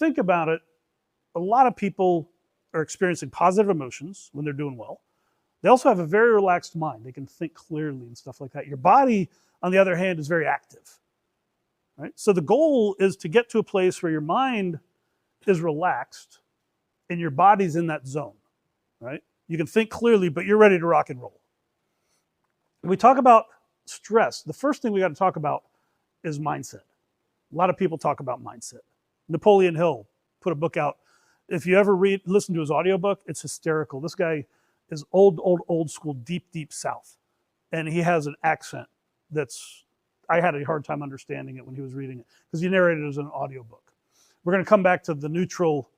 think about it, a lot of people are experiencing positive emotions when they're doing well. They also have a very relaxed mind. They can think clearly and stuff like that. Your body, on the other hand, is very active. Right? So the goal is to get to a place where your mind is relaxed and your body's in that zone. Right? You can think clearly, but you're ready to rock and roll. When we talk about stress, the first thing we got to talk about is mindset. A lot of people talk about mindset. Napoleon Hill put a book out. If you ever listen to his audiobook, it's hysterical. This guy is old school, deep South. And he has an accent I had a hard time understanding it when he was reading it, because he narrated it as an audiobook. We're going to come back to the neutral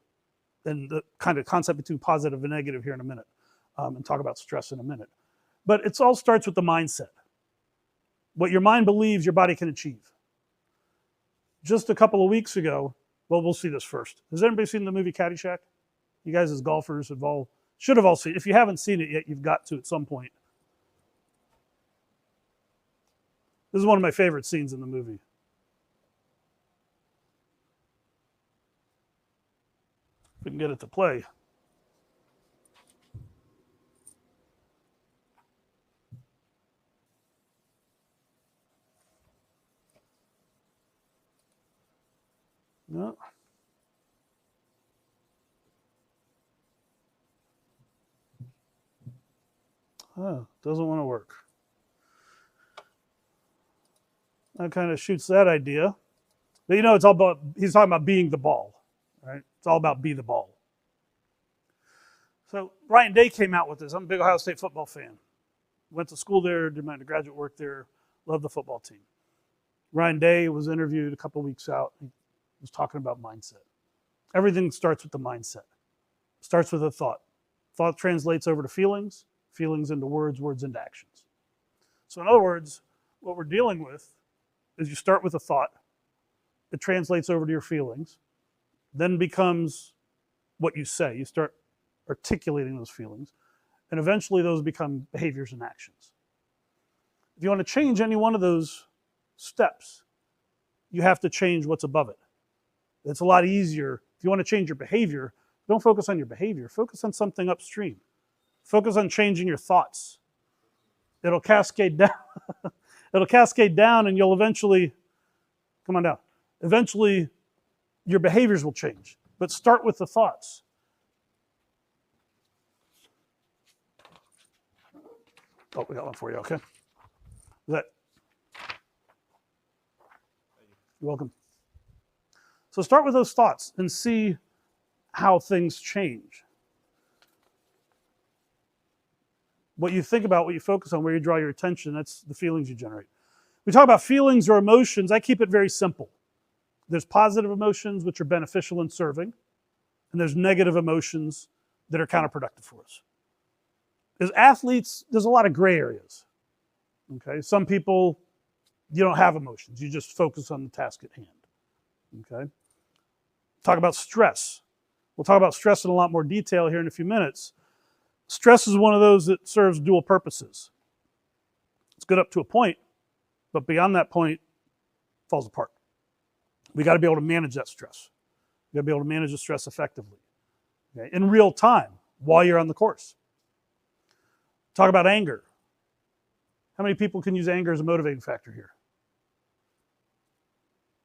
and the kind of concept between positive and negative here in a minute, and talk about stress in a minute. But it all starts with the mindset. What your mind believes, your body can achieve. Just a couple of weeks ago, well, we'll see this first. Has anybody seen the movie Caddyshack? You guys as golfers should have all seen it. If you haven't seen it yet, you've got to at some point. This is one of my favorite scenes in the movie. If we can get it to play. No. Oh, doesn't want to work. That kind of shoots that idea. But it's all about, he's talking about being the ball, right? It's all about be the ball. So Ryan Day came out with this. I'm a big Ohio State football fan. Went to school there, did my undergraduate work there, loved the football team. Ryan Day was interviewed a couple weeks out. He was talking about mindset. Everything starts with the mindset. Starts with a thought. Thought translates over to feelings, feelings into words, words into actions. So in other words, what we're dealing with is you start with a thought, it translates over to your feelings, then becomes what you say. You start articulating those feelings, and eventually those become behaviors and actions. If you want to change any one of those steps, you have to change what's above it. It's a lot easier. If you want to change your behavior, don't focus on your behavior. Focus on something upstream. Focus on changing your thoughts. It'll cascade down. It'll cascade down, and you'll eventually, come on down. Eventually, your behaviors will change. But start with the thoughts. Oh, we got one for you, okay? You're welcome. So start with those thoughts and see how things change. What you think about, what you focus on, where you draw your attention, that's the feelings you generate. We talk about feelings or emotions. I keep it very simple. There's positive emotions, which are beneficial and serving, and there's negative emotions that are counterproductive for us. As athletes, there's a lot of gray areas. Okay, some people, you don't have emotions. You just focus on the task at hand. Okay, talk about stress. We'll talk about stress in a lot more detail here in a few minutes. Stress is one of those that serves dual purposes. It's good up to a point, but beyond that point, it falls apart. We got to be able to manage that stress. We got to be able to manage the stress effectively, okay, in real time while you're on the course. Talk about anger. How many people can use anger as a motivating factor here?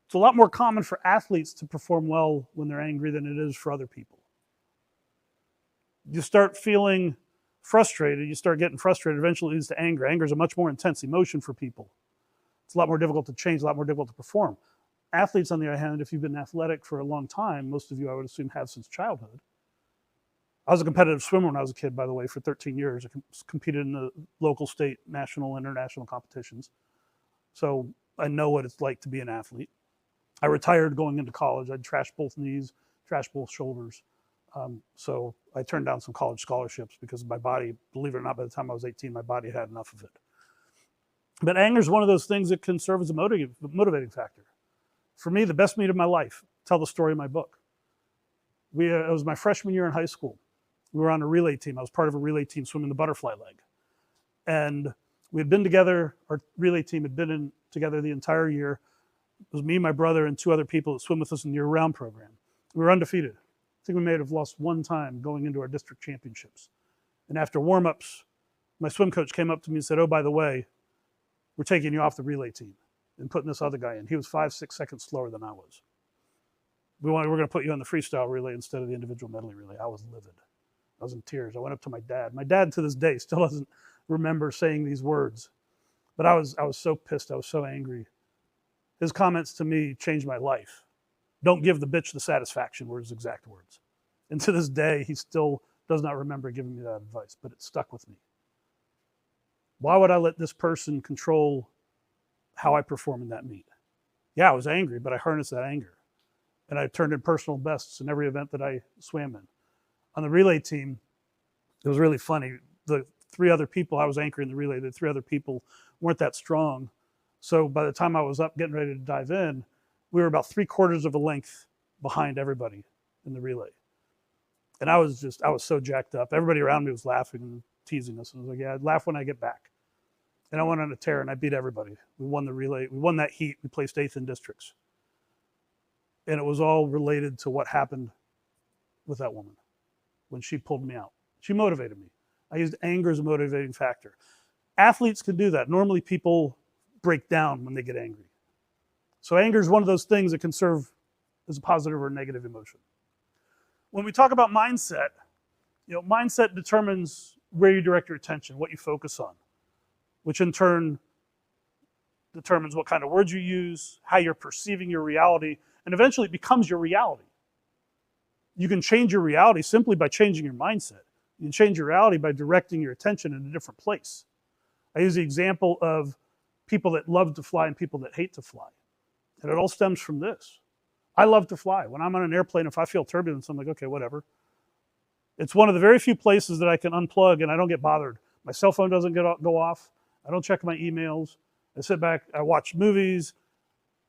It's a lot more common for athletes to perform well when they're angry than it is for other people. You start feeling frustrated, you start getting frustrated, eventually it leads to anger. Anger is a much more intense emotion for people. It's a lot more difficult to change, a lot more difficult to perform. Athletes, on the other hand, if you've been athletic for a long time, most of you I would assume have since childhood. I was a competitive swimmer when I was a kid, by the way, for 13 years. I competed in the local, state, national, international competitions. So I know what it's like to be an athlete. I retired going into college. I'd trashed both knees, trashed both shoulders. So I turned down some college scholarships because my body, believe it or not, by the time I was 18, my body had enough of it. But anger is one of those things that can serve as a motivating factor. For me, the best meet of my life, tell the story in my book. It was my freshman year in high school. We were on a relay team. I was part of a relay team swimming the butterfly leg. And we had been together, our relay team had been together the entire year. It was me, my brother, and two other people that swim with us in the year-round program. We were undefeated. I think we may have lost one time going into our district championships. And after warm-ups, my swim coach came up to me and said, "Oh, by the way, we're taking you off the relay team and putting this other guy in." He was 5, 6 seconds slower than I was. We're going to put you on the freestyle relay instead of the individual medley relay. I was livid. I was in tears. I went up to my dad. My dad to this day still doesn't remember saying these words. But I was so pissed. I was so angry. His comments to me changed my life. "Don't give the bitch the satisfaction," were his exact words. And to this day, he still does not remember giving me that advice, but it stuck with me. Why would I let this person control how I perform in that meet? Yeah, I was angry, but I harnessed that anger. And I turned in personal bests in every event that I swam in. On the relay team, it was really funny. The 3 other people I was anchoring the relay, the 3 other people weren't that strong. So by the time I was up getting ready to dive in, we were about 3/4 of a length behind everybody in the relay. And I was so jacked up. Everybody around me was laughing and teasing us. And I was like, yeah, I'd laugh when I get back. And I went on a tear and I beat everybody. We won the relay. We won that heat. We placed 8th in districts. And it was all related to what happened with that woman when she pulled me out. She motivated me. I used anger as a motivating factor. Athletes can do that. Normally people break down when they get angry. So anger is one of those things that can serve as a positive or a negative emotion. When we talk about mindset, mindset determines where you direct your attention, what you focus on, which in turn determines what kind of words you use, how you're perceiving your reality, and eventually it becomes your reality. You can change your reality simply by changing your mindset. You can change your reality by directing your attention in a different place. I use the example of people that love to fly and people that hate to fly. And it all stems from this. I love to fly. When I'm on an airplane, if I feel turbulence, I'm like, okay, whatever. It's one of the very few places that I can unplug and I don't get bothered. My cell phone doesn't go off. I don't check my emails. I sit back, I watch movies.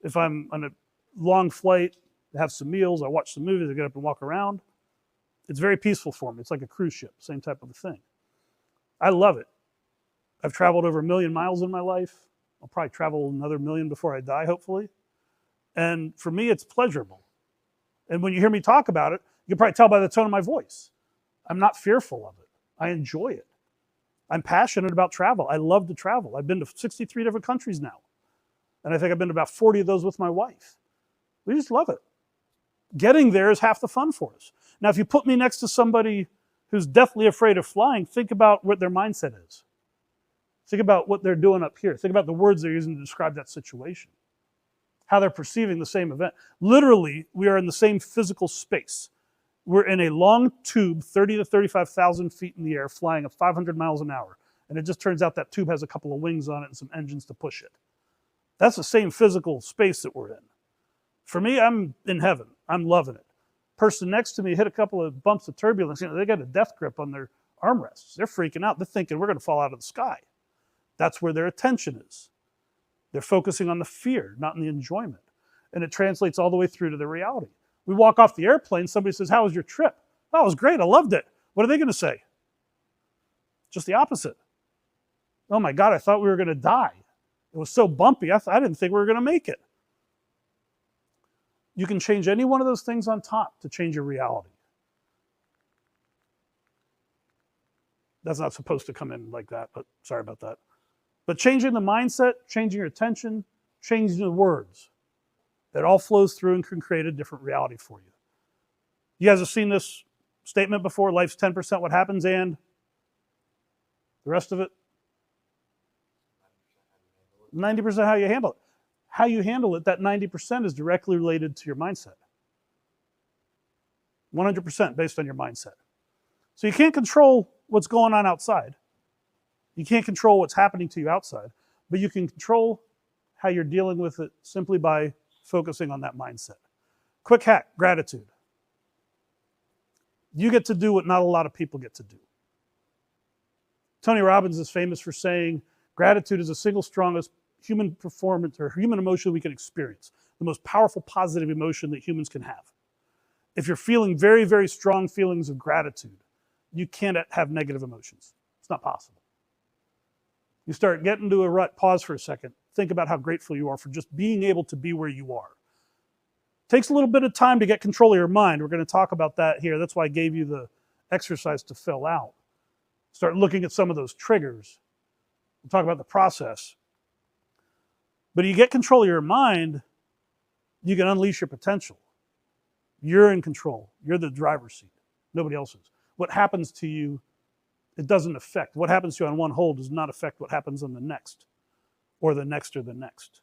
If I'm on a long flight, I have some meals, I watch some movies, I get up and walk around. It's very peaceful for me. It's like a cruise ship, same type of a thing. I love it. I've traveled over 1 million miles in my life. I'll probably travel another 1 million before I die, hopefully. And for me, it's pleasurable. And when you hear me talk about it, you can probably tell by the tone of my voice. I'm not fearful of it. I enjoy it. I'm passionate about travel. I love to travel. I've been to 63 different countries now. And I think I've been to about 40 of those with my wife. We just love it. Getting there is half the fun for us. Now, if you put me next to somebody who's deathly afraid of flying, think about what their mindset is. Think about what they're doing up here. Think about the words they're using to describe that situation. How they're perceiving the same event. Literally, we are in the same physical space. We're in a long tube, 30 to 35,000 feet in the air, flying at 500 miles an hour. And it just turns out that tube has a couple of wings on it and some engines to push it. That's the same physical space that we're in. For me, I'm in heaven. I'm loving it. Person next to me hit a couple of bumps of turbulence. They got a death grip on their armrests. They're freaking out. They're thinking we're going to fall out of the sky. That's where their attention is. They're focusing on the fear, not on the enjoyment. And it translates all the way through to the reality. We walk off the airplane, somebody says, "How was your trip?" "Oh, it was great, I loved it." What are they going to say? Just the opposite. "Oh my God, I thought we were going to die. It was so bumpy, I didn't think we were going to make it." You can change any one of those things on top to change your reality. That's not supposed to come in like that, but sorry about that. But changing the mindset, changing your attention, changing the words, it all flows through and can create a different reality for you. You guys have seen this statement before, life's 10% what happens and the rest of it? 90% how you handle it. How you handle it, that 90% is directly related to your mindset. 100% based on your mindset. So you can't control what's going on outside. You can't control what's happening to you outside, but you can control how you're dealing with it simply by focusing on that mindset. Quick hack, gratitude. You get to do what not a lot of people get to do. Tony Robbins is famous for saying, gratitude is the single strongest human performance or human emotion we can experience, the most powerful positive emotion that humans can have. If you're feeling very, very strong feelings of gratitude, you can't have negative emotions. It's not possible. You start getting into a rut, pause for a second, think about how grateful you are for just being able to be where you are. Takes a little bit of time to get control of your mind. We're going to talk about that here. That's why I gave you the exercise to fill out. Start looking at some of those triggers. We'll talk about the process. But you get control of your mind, you can unleash your potential. You're in control. You're the driver's seat. Nobody else is. What happens to you, it doesn't affect. What happens to you on one hole does not affect what happens on the next, or the next, or the next.